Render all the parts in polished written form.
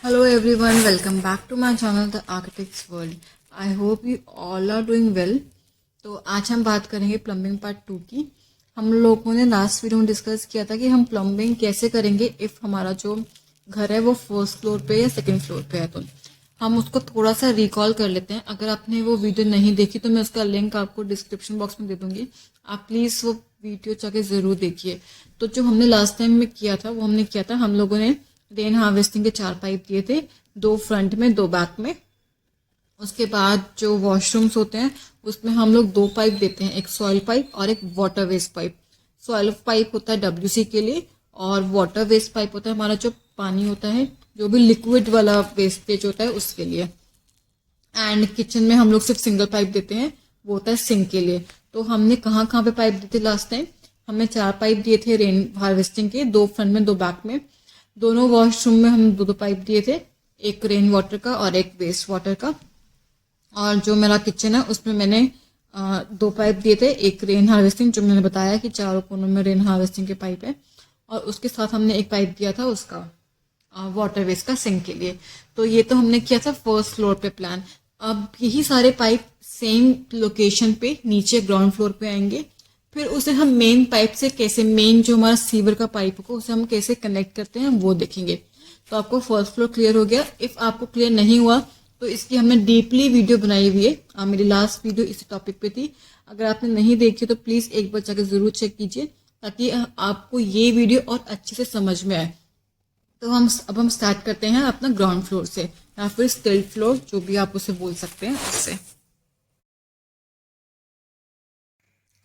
Hello everyone, welcome back to my channel The Architect's World. I hope you all are doing well. तो आज हम बात करेंगे plumbing part 2 की। हम लोगों ने लास्ट वीडियो में डिस्कस किया था कि हम प्लम्बिंग कैसे करेंगे इफ़ हमारा जो घर है वो फर्स्ट फ्लोर पे या सेकंड फ्लोर पे है। तो हम उसको थोड़ा सा रिकॉल कर लेते हैं। अगर आपने वो वीडियो नहीं देखी तो मैं उसका लिंक आपको डिस्क्रिप्शन बॉक्स में दे दूंगी, आप प्लीज़ वो वीडियो जाके ज़रूर देखिए। तो जो हमने लास्ट टाइम में किया था वो हमने किया था, हम लोगों ने रेन हार्वेस्टिंग के 4 पाइप दिए थे, 2 फ्रंट में 2 बैक में। उसके बाद जो वॉशरूम्स होते हैं उसमें हम लोग 2 पाइप देते हैं, एक सॉइल पाइप और एक water waste pipe. Soil pipe होता है WC के लिए और वाटर वेस्ट पाइप होता है हमारा जो पानी होता है, जो भी लिक्विड वाला वेस्टेज होता है उसके लिए। एंड किचन में हम लोग सिर्फ सिंगल पाइप देते हैं, वो होता है सिंक के लिए। तो हमने कहाँ कहाँ पे पाइप दिए थे लास्ट टाइम? हमने 4 पाइप दिए थे रेन हार्वेस्टिंग के, 2 फ्रंट में 2 बैक में। दोनों वॉशरूम में हम 2 पाइप दिए थे, एक रेन वाटर का और एक वेस्ट वाटर का। और जो मेरा किचन है उसमें मैंने 2 पाइप दिए थे, एक रेन हार्वेस्टिंग, जो मैंने बताया कि चारों कोनों में रेन हार्वेस्टिंग के पाइप है, और उसके साथ हमने एक पाइप दिया था उसका वाटर वेस्ट का सिंक के लिए। तो ये तो हमने किया था फर्स्ट फ्लोर पे प्लान। अब यही सारे पाइप सेम लोकेशन पे नीचे ग्राउंड फ्लोर पे आएंगे। फिर उसे हम मेन पाइप से कैसे, मेन जो हमारा सीवर का पाइप होगा उसे हम कैसे कनेक्ट करते हैं वो देखेंगे। तो आपको फर्स्ट फ्लोर क्लियर हो गया। इफ आपको क्लियर नहीं हुआ तो इसकी हमने डीपली वीडियो बनाई हुई है, मेरी लास्ट वीडियो इसी टॉपिक पे थी। अगर आपने नहीं देखी तो प्लीज एक बार जाकर जरूर चेक कीजिए ताकि आपको ये वीडियो और अच्छे से समझ में आए। तो हम स्टार्ट करते हैं अपना ग्राउंड फ्लोर से, या फिर स्टिल्ट फ्लोर, जो भी आप उसे बोल सकते हैं उससे।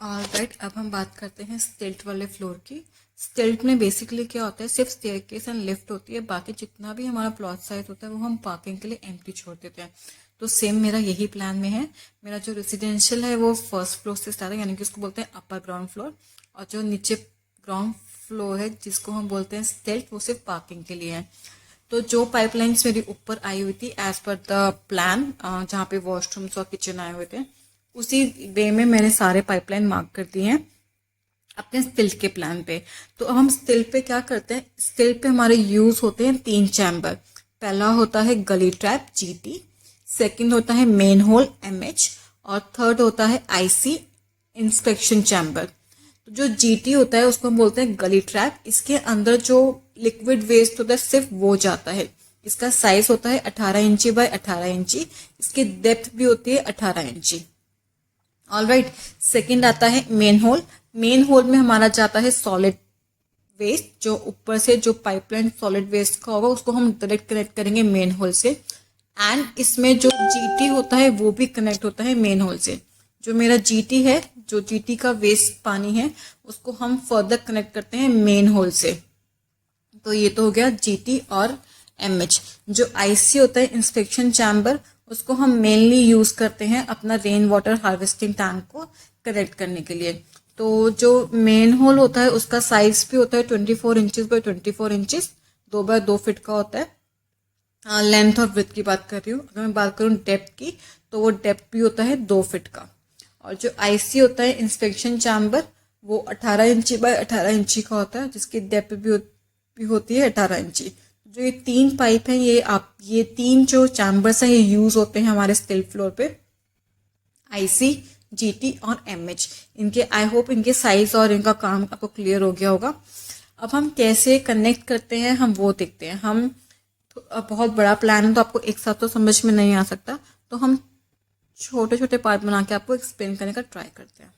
ऑलराइट, अब हम बात करते हैं स्टिल्ट वाले फ्लोर की। स्टिल्ट में बेसिकली क्या होता है, सिर्फ स्टेयरकेस एंड लिफ्ट होती है, बाकी जितना भी हमारा प्लॉट साइज होता है वो हम पार्किंग के लिए एम्प्टी छोड़ देते हैं। तो सेम मेरा यही प्लान में है। मेरा जो रेसिडेंशियल है वो फर्स्ट फ्लोर से स्टार्ट है, यानी कि उसको बोलते हैं अपर ग्राउंड फ्लोर, और जो नीचे ग्राउंड फ्लोर है जिसको हम बोलते हैं स्टिल्ट, वो सिर्फ पार्किंग के लिए है। तो जो पाइपलाइंस मेरी ऊपर आई हुई थी एज पर द प्लान, जहाँ पे वॉशरूम्स और किचन आए हुए थे, उसी वे में मैंने सारे पाइपलाइन मार्क कर दिए हैं अपने स्टिल्ट के प्लान पे। तो अब हम स्टिल्ट पे क्या करते हैं, स्टिल्ट पे हमारे यूज होते हैं 3 चैम्बर। पहला होता है गली ट्रैप GT, सेकंड होता है मेन होल MH, और थर्ड होता है IC इंस्पेक्शन चैम्बर। तो जो GT होता है उसको हम बोलते हैं गली ट्रैप। इसके अंदर जो लिक्विड वेस्ट होता है सिर्फ वो जाता है। इसका साइज होता है 18 इंची बाय 18 इंची, इसकी डेप्थ भी होती है 18 इंची। ऑलराइट, सेकंड आता है मेन होल। मेन होल में हमारा जाता है सॉलिड वेस्ट, जो ऊपर से जो पाइपलाइन सॉलिड वेस्ट का होगा उसको हम डायरेक्ट कनेक्ट करेंगे मेन होल से। एंड इसमें जो GT होता है वो भी कनेक्ट होता है मेन होल से। जो मेरा GT है, जो GT का वेस्ट पानी है, उसको हम फर्दर कनेक्ट करते हैं मेन होल से। तो ये तो हो गया GT और MH। जो IC होता है इंस्पेक्शन चैम्बर, उसको हम मेनली यूज करते हैं अपना रेन वाटर हार्वेस्टिंग टैंक को कनेक्ट करने के लिए। तो जो मेन होल होता है उसका साइज भी होता है 24 inches by 24 inches, 2 by 2 feet का होता है। लेंथ और विड्थ की बात कर रही हूँ। अगर मैं बात करूँ डेप्थ की, तो वो डेप्थ भी होता है 2 फीट का। और जो IC होता है इंस्पेक्शन चैम्बर, वो 18 इंची बाय 18 इंची का होता है, जिसकी डेप्थ भी होती है 18 इंची। जो ये 3 पाइप हैं, ये 3 जो चैम्बर्स हैं ये यूज होते हैं हमारे स्टिल्ट फ्लोर पे, IC, GT और MH। इनके आई होप इनके साइज और इनका काम आपको क्लियर हो गया होगा। अब हम कैसे कनेक्ट करते हैं हम वो देखते हैं। हम बहुत बड़ा प्लान है तो आपको एक साथ तो समझ में नहीं आ सकता, तो हम छोटे छोटे पार्ट बना के आपको एक्सप्लेन करने का ट्राई करते हैं।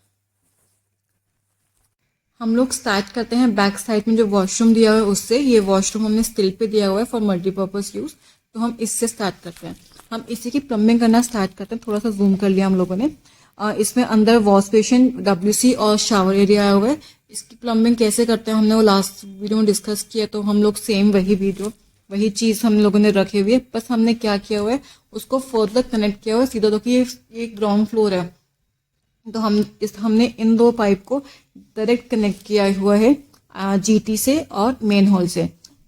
हम लोग स्टार्ट करते हैं बैक साइड में जो वॉशरूम दिया हुआ है उससे। ये वॉशरूम हमने स्टिल पे दिया हुआ है फॉर मल्टीपर्पज यूज, तो हम इससे स्टार्ट करते हैं। हम इसी की प्लम्बिंग करना स्टार्ट करते हैं। थोड़ा सा जूम कर लिया हम लोगों ने। इसमें अंदर वॉश बेसिन, WC और शावर एरिया आया हुआ है। इसकी प्लम्बिंग कैसे करते हैं हमने वो लास्ट वीडियो में डिस्कस किया, तो हम लोग सेम वही चीज हम लोगों ने रखे हुए है। बस हमने क्या किया हुआ है, उसको फर्दर कनेक्ट किया हुआ है सीधा। तो कि ये ग्राउंड फ्लोर है, तो हमने इन 2 पाइप को डायरेक्ट कनेक्ट किया हुआ है GT से और मेन होल से।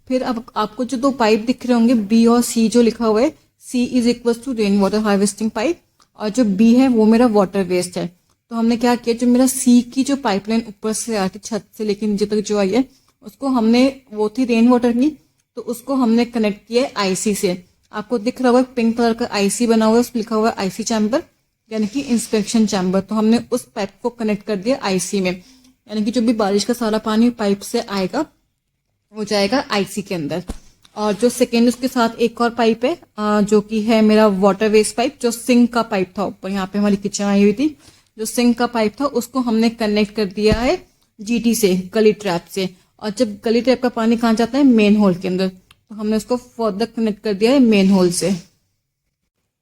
फिर अब आपको जो 2 पाइप दिख रहे होंगे B और C, जो लिखा हुआ है C is equal to rain water harvesting pipe, और जो B है वो मेरा वाटर वेस्ट है। तो हमने क्या किया, जो मेरा C की जो पाइपलाइन ऊपर से आती छत से लेके नीचे तक जो आई है, उसको हमने, वो थी रेन वाटर की, तो उसको हमने कनेक्ट किया है आईसी से। आपको दिख रहा होगा पिंक कलर का आईसी बना हुआ है, उस पर लिखा हुआ है आईसी चैम्बर यानी कि इंस्पेक्शन चैम्बर। तो हमने उस पाइप को कनेक्ट कर दिया आईसी में, यानी कि जो भी बारिश का सारा पानी पाइप से आएगा वो जाएगा आईसी के अंदर। और जो सेकेंड उसके साथ एक और पाइप है जो कि है मेरा वाटर वेस्ट पाइप, जो सिंक का पाइप था ऊपर, यहाँ पे हमारी किचन आई हुई थी, जो सिंक का पाइप था उसको हमने कनेक्ट कर दिया है जीटी से, गली ट्रैप से। और जब गली ट्रैप का पानी कहाँ जाता है, मेन होल के अंदर, तो हमने उसको फर्दर कनेक्ट कर दिया है मेन होल से।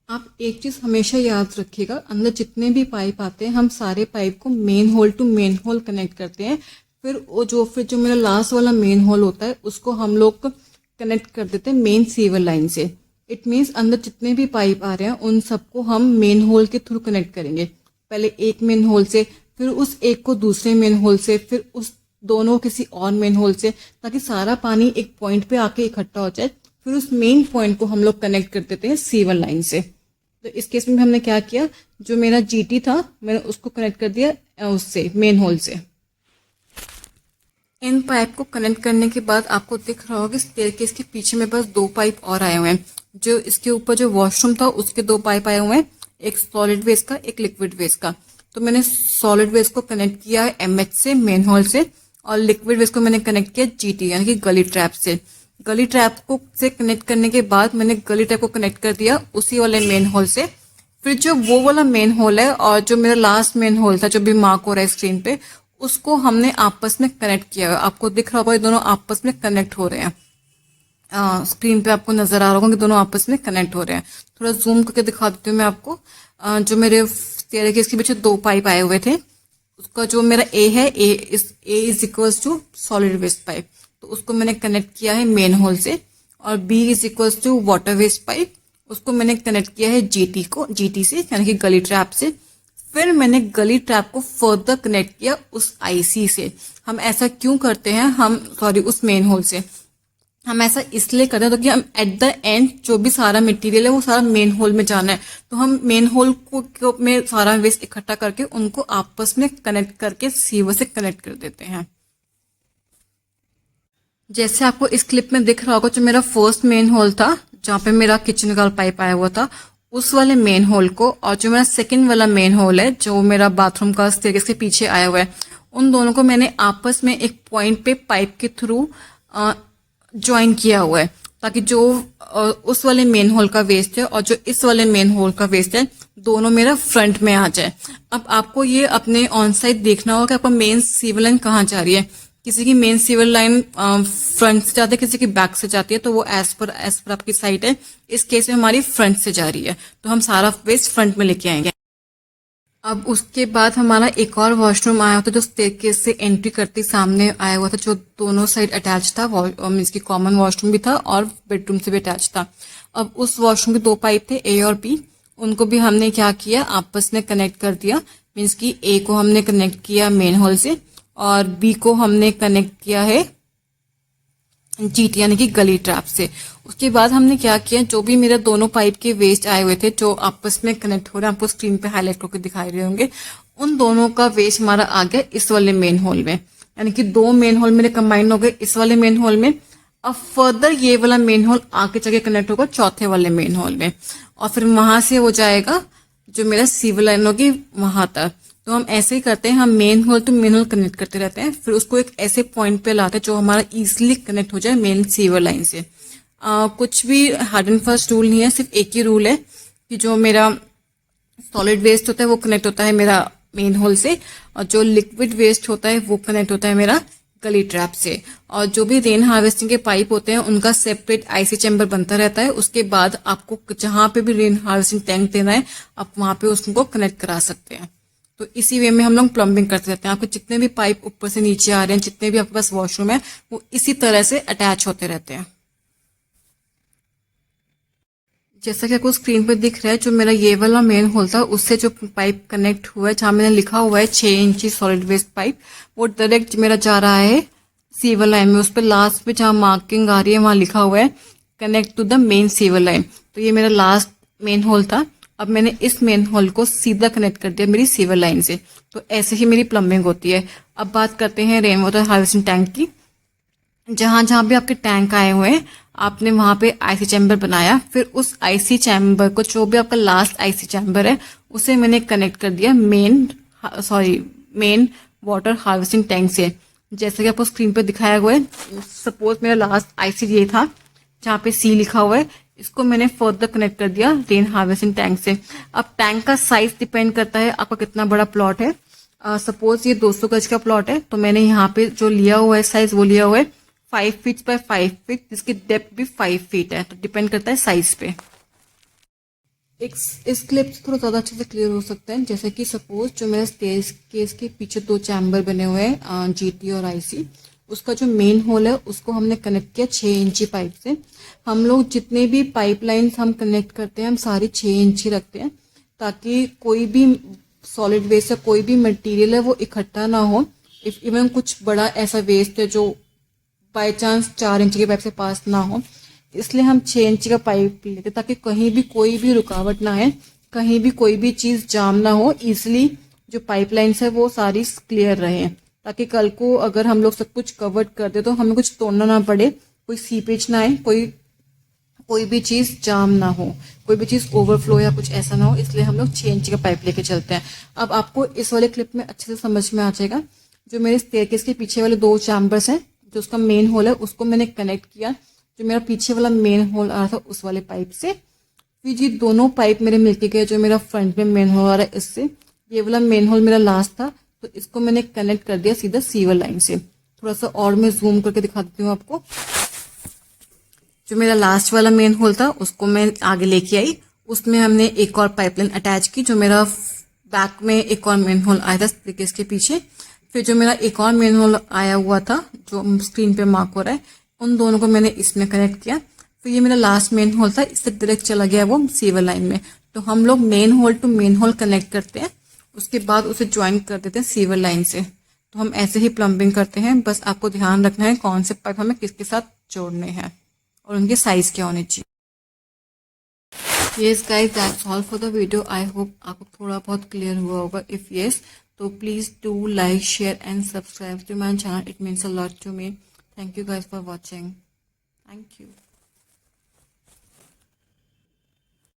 आप एक चीज हमेशा याद रखिएगा, अंदर जितने भी पाइप आते हैं हम सारे पाइप को manhole to manhole connect करते हैं। फिर जो मेरा लास्ट वाला मेन होल होता है उसको हम लोग कनेक्ट कर देते हैं मेन सीवर लाइन से। इट मीन्स अंदर जितने भी पाइप आ रहे हैं उन सबको हम मेन होल के थ्रू कनेक्ट करेंगे। पहले एक मेन होल से, फिर उस एक को दूसरे मेन होल से, फिर उस दोनों किसी और मेन होल से, ताकि सारा पानी एक पॉइंट पे आके इकट्ठा हो जाए। फिर उस मेन पॉइंट को हम लोग कनेक्ट कर देते हैं सीवर लाइन से। तो इस केस में हमने क्या किया, जो मेरा जीटी था मैंने उसको कनेक्ट कर दिया उससे, मेन होल से। इन पाइप को कनेक्ट करने के बाद आपको दिख रहा होगा कि स्टेयरकेस के पीछे में बस 2 पाइप और आए हुए हैं। जो इसके ऊपर जो वॉशरूम था उसके 2 पाइप आए हुए हैं, एक सॉलिड वेस्ट का, एक लिक्विड वेस्ट का। तो मैंने सॉलिड वेस्ट को कनेक्ट किया है एमएच से, मेन होल से, और लिक्विड वेस्ट को मैंने कनेक्ट किया जीटी यानी कि गली ट्रैप से। गली ट्रैप को से कनेक्ट करने के बाद मैंने गली ट्रैप को कनेक्ट कर दिया उसी वाले मेन होल से। फिर जो वो वाला मेन होल है और जो मेरा लास्ट मेन होल था जो भी मार्क हो रहा है स्क्रीन पे, उसको हमने आपस में कनेक्ट किया है। आपको दिख रहा होगा ये दोनों आपस में कनेक्ट हो रहे हैं। स्क्रीन पे आपको नजर आ रहा होगा कि दोनों आपस में कनेक्ट हो रहे हैं। थोड़ा जूम करके दिखा देती हूँ मैं आपको। जो मेरे स्टेयरकेस के पीछे 2 पाइप आए हुए थे, उसका जो मेरा ए है, A is equals to solid waste pipe, तो उसको मैंने कनेक्ट किया है मेन होल से। और B is equals to water waste pipe, उसको मैंने कनेक्ट किया है जीटी से यानी कि गली ट्रैप से। फिर मैंने गली ट्रैप को फर्दर कनेक्ट किया उस आईसी से। हम ऐसा क्यों करते हैं, उस मेन होल से हम ऐसा इसलिए करते हैं क्योंकि हम एट द एंड जो भी सारा मटेरियल है वो सारा मेन होल में जाना है। तो हम मेन होल को में सारा वेस्ट इकट्ठा करके उनको आपस में कनेक्ट करके सीवर से कनेक्ट कर देते हैं। जैसे आपको इस क्लिप में दिख रहा होगा, जो मेरा फर्स्ट मेन होल था जहाँ पे मेरा किचन का पाइप आया हुआ था, उस वाले मेन होल को, और जो मेरा सेकंड वाला मेन होल है जो मेरा बाथरूम का स्टेयरकेस के पीछे आया हुआ है, उन दोनों को मैंने आपस में एक पॉइंट पे पाइप के थ्रू ज्वाइन किया हुआ है, ताकि जो उस वाले मेन होल का वेस्ट है और जो इस वाले मेन होल का वेस्ट है दोनों मेरा फ्रंट में आ जाए। अब आपको ये अपने ऑन साइड देखना होगा कि आपका मेन सीवर लाइन कहाँ जा रही है। किसी की मेन सीवर लाइन फ्रंट से जाती है, किसी की बैक से जाती है, तो वो एज पर आपकी साइड है। इस केस में हमारी फ्रंट से जा रही है, तो हम सारा वेस्ट फ्रंट में लेके आएंगे। अब उसके बाद हमारा एक और वॉशरूम आया था जो स्टेयरकेस से एंट्री करते सामने आया हुआ था, जो दोनों साइड अटैच था। मीन्स की कॉमन वॉशरूम भी था और बेडरूम से भी अटैच था। अब उस वॉशरूम के 2 पाइप थे, ए और बी, उनको भी हमने क्या किया, आपस में कनेक्ट कर दिया। मीन्स की ए को हमने कनेक्ट किया मेन होल से और बी को हमने कनेक्ट किया है जीटी यानी कि गली ट्रैप से। उसके बाद हमने क्या किया, जो भी मेरे दोनों पाइप के वेस्ट आए हुए थे जो आपस में कनेक्ट हो रहे हैं, आपको स्क्रीन पे हाईलाइट होकर दिखाई रहे होंगे, उन दोनों का वेस्ट हमारा आ गया इस वाले मेन होल में। यानी कि 2 मेन होल मेरे कंबाइन हो गए इस वाले मेन होल में। अब फर्दर ये वाला मेन होल आगे चल के कनेक्ट होगा चौथे वाले मेन होल में, और फिर वहां से हो जाएगा जो मेरा सीवर लाइन होगी वहां तक। तो हम ऐसे ही करते हैं, हम manhole to manhole connect करते रहते हैं, फिर उसको एक ऐसे पॉइंट पे लाते हैं जो हमारा इजीली कनेक्ट हो जाए मेन सीवर लाइन से। कुछ भी हार्ड एंड फास्ट रूल नहीं है, सिर्फ एक ही रूल है कि जो मेरा सॉलिड वेस्ट होता है वो कनेक्ट होता है मेरा मेन होल से, और जो लिक्विड वेस्ट होता है वो कनेक्ट होता है मेरा गली ट्रैप से। और जो भी रेन हार्वेस्टिंग के पाइप होते हैं उनका सेपरेट आईसी चैम्बर बनता रहता है। उसके बाद आपको जहां पे भी रेन हार्वेस्टिंग टैंक देना है आप वहां पे उसको कनेक्ट करा सकते हैं। तो इसी वे में हम लोग प्लम्बिंग करते रहते हैं। आपके जितने भी पाइप ऊपर से नीचे आ रहे हैं, जितने भी आपके पास वॉशरूम है, वो इसी तरह से अटैच होते रहते हैं। जैसा कि आपको स्क्रीन पर दिख रहा है, जो मेरा ये वाला मेन होल था उससे जो पाइप कनेक्ट हुआ है, जहां मैंने लिखा हुआ है 6 इंची सॉलिड वेस्ट पाइप, वो डायरेक्ट मेरा जा रहा है सीवर लाइन में। उस पर लास्ट में जहां मार्किंग आ रही है वहां लिखा हुआ है connect to the main sewer line. तो ये मेरा लास्ट मेन होल था। अब मैंने इस मेन होल को सीधा कनेक्ट कर दिया मेरी सीवर लाइन से। तो ऐसे ही मेरी प्लम्बिंग होती है। अब बात करते हैं रेन वाटर हार्वेस्टिंग टैंक की। जहां जहां भी आपके टैंक आए हुए हैं आपने वहां पे आईसी चैम्बर बनाया, फिर उस आईसी चैम्बर को, जो भी आपका लास्ट आईसी चैम्बर है, उसे मैंने कनेक्ट कर दिया मेन वाटर हार्वेस्टिंग टैंक से। जैसे कि आपको स्क्रीन पर दिखाया हुआ है, सपोज मेरा लास्ट आईसी ये था जहाँ पे सी लिखा हुआ है, इसको मैंने फर्दर कनेक्ट कर दिया रेन हार्वेस्टिंग टैंक से। अब टैंक का साइज डिपेंड करता है आपका कितना बड़ा प्लॉट है। सपोज ये 200 गज का प्लॉट है, तो मैंने यहाँ पे जो लिया हुआ है साइज, वो लिया हुआ है 5 फीट बाय 5 फीट, जिसकी डेप्थ भी 5 फीट है, तो डिपेंड करता है साइज पे। इस क्लिप से थोड़ा ज़्यादा अच्छे से क्लियर हो सकता है। जैसे कि सपोज जो मेरा स्टेज केस के पीछे 2 चैम्बर बने हुए हैं जीटी और आईसी, उसका जो मेन होल है उसको हमने कनेक्ट किया 6 इंची पाइप से। हम लोग जितने भी पाइपलाइंस हम कनेक्ट करते हैं हम सारी 6 इंची रखते हैं, ताकि कोई भी सॉलिड वेस्ट या कोई भी मटेरियल है वो इकट्ठा ना हो। इफ इवन कुछ बड़ा ऐसा वेस्ट है जो बाई चांस 4 इंच के पाइप से पास ना हो, इसलिए हम 6 इंच का पाइप लेते, ताकि कहीं भी कोई भी रुकावट ना है, कहीं भी कोई भी चीज़ जाम ना हो, इसलिए जो पाइपलाइंस है वो सारी क्लियर रहे, ताकि कल को अगर हम लोग सब कुछ कवर कर दे तो हमें कुछ तोड़ना ना पड़े, कोई सीपेज ना आए, कोई भी चीज़ जाम ना हो, कोई भी चीज़ ओवरफ्लो या कुछ ऐसा ना हो, इसलिए हम लोग 6 इंच का पाइप लेके चलते हैं। अब आपको इस वाले क्लिप में अच्छे से समझ में आ जाएगा। जो मेरे स्टेयरकेस के पीछे वाले 2 चैम्बर्स हैं, जो उसका मेन होल है उसको मैंने कनेक्ट किया, जो मेरा पीछे वाला मेन होल आ रहा था उस वाले पाइप से। फिर ये दोनों पाइप मेरे मिलके गए, जो मेरा फ्रंट में मेन होल आ रहा है इससे, ये वाला मेन होल मेरा लास्ट था, तो इसको मैंने कनेक्ट कर दिया सीधा सीवर लाइन से। थोड़ा सा और मैं जूम करके दिखा देती हूँ आपको। जो मेरा लास्ट वाला मेन होल था उसको मैं आगे लेके आई, उसमें हमने एक और पाइपलाइन अटैच की। जो मेरा बैक में एक और मेन होल आया था स्टेयरकेस के पीछे, फिर जो मेरा एक और मेन होल आया हुआ था जो स्क्रीन पे मार्क हो रहा है, उन दोनों को मैंने इसमें कनेक्ट किया। फिर ये मेरा लास्ट मेन होल था, इससे डायरेक्ट चला गया वो सीवर लाइन में। तो हम लोग manhole to manhole connect करते हैं, उसके बाद उसे ज्वाइन कर देते हैं सीवर लाइन से। तो हम ऐसे ही प्लम्बिंग करते हैं, बस आपको ध्यान रखना है कौन से पाइप हमें किसके साथ जोड़ने हैं और उनके साइज क्या होने चाहिए। Yes guys, that's all for the video. I hope आपको थोड़ा बहुत क्लियर हुआ होगा। If yes, तो please do like, share and subscribe to my channel. It means a lot to me. Thank you guys for watching. Thank you.